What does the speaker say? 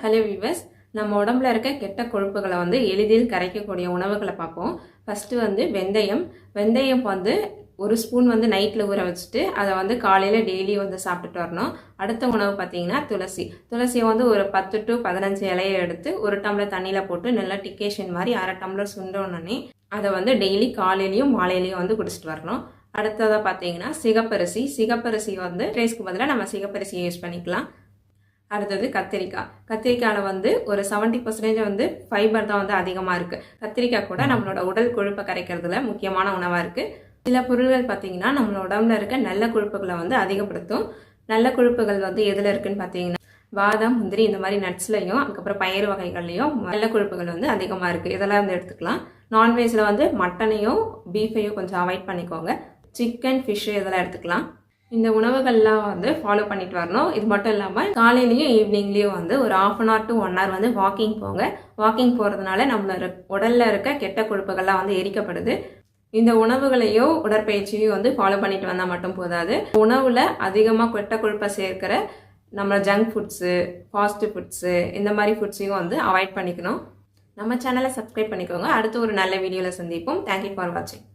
Hello viewers, நம்ம உடம்புல இருக்க கெட்ட கொழுப்புகளை வந்து எளிதில் கரைக்கக்கூடிய உணவுகளை பார்ப்போம். ஃபர்ஸ்ட் வந்து வெந்தயம். வெந்தயம் வந்து ஒரு ஸ்பூன் வந்து நைட்டில் ஊற வச்சுட்டு அதை வந்து காலையில் டெய்லி வந்து சாப்பிட்டுட்டு வரணும். அடுத்த உணவு பார்த்தீங்கன்னா துளசி. துளசியை வந்து ஒரு 10 to 15 இலையை எடுத்து ஒரு டம்ளர் தண்ணியில் போட்டு நல்லா டிகேஷன் மாதிரி அரை டம்ளர் சுண்டோன்னே அதை வந்து டெய்லி காலையிலையும் மாலையிலையும் வந்து குடிச்சிட்டு வரணும். அடுத்ததாக பார்த்தீங்கன்னா சிகப்பரிசி. சிகப்பரிசி வந்து ரைஸ்க்கு பதிலாக நம்ம சிகப்பரிசியை யூஸ் பண்ணிக்கலாம். அடுத்தது கத்திரிக்காய். கத்திரிக்காயில் வந்து ஒரு 70% வந்து ஃபைபர் தான் வந்து அதிகமாக இருக்குது. கத்திரிக்காய் கூட நம்மளோட உடல் கொழுப்பை கரைக்கிறதுல முக்கியமான உணவாக இருக்குது. சில பொருள்கள் பார்த்தீங்கன்னா நம்மளோட உடம்புல இருக்க நல்ல கொழுப்புகளை வந்து அதிகப்படுத்தும். நல்ல கொழுப்புகள் வந்து எதில் இருக்குன்னு பார்த்தீங்கன்னா பாதாம், முந்திரி இந்த மாதிரி நட்ஸ்லையும் அதுக்கப்புறம் பயிறு வகைகள்லையும் நல்ல கொழுப்புகள் வந்து அதிகமாக இருக்குது. இதெல்லாம் வந்து எடுத்துக்கலாம். நான்வெஜ்ஜில் வந்து மட்டனையும் பீஃபையும் கொஞ்சம் அவாய்ட் பண்ணிக்கோங்க. சிக்கன், ஃபிஷ்ஷு இதெல்லாம் எடுத்துக்கலாம். இந்த உணவுகள்லாம் வந்து ஃபாலோ பண்ணிட்டு வரணும். இது மட்டும் இல்லாமல் காலையிலையும் ஈவினிங்லேயும் வந்து ஒரு 1/2 hour to 1 hour வந்து வாக்கிங் போங்க. வாக்கிங் போகிறதுனால நம்மளோட உடலில் இருக்க கெட்ட கொழுப்புகள்லாம் வந்து எரிக்கப்படுது. இந்த உணவுகளையோ உடற்பயிற்சியோ வந்து ஃபாலோ பண்ணிட்டு வந்தால் மட்டும் போதாது. உணவில் அதிகமாக கெட்ட கொழுப்பை சேர்க்கிற நம்ம ஜங்க் ஃபுட்ஸு, ஃபாஸ்ட் ஃபுட்ஸு இந்த மாதிரி ஃபுட்ஸையும் வந்து அவாய்ட் பண்ணிக்கணும். நம்ம சேனலை சப்ஸ்கிரைப் பண்ணிக்கோங்க. அடுத்து ஒரு நல்ல வீடியோவில் சந்திப்போம். தேங்க்யூ ஃபார் வாட்சிங்.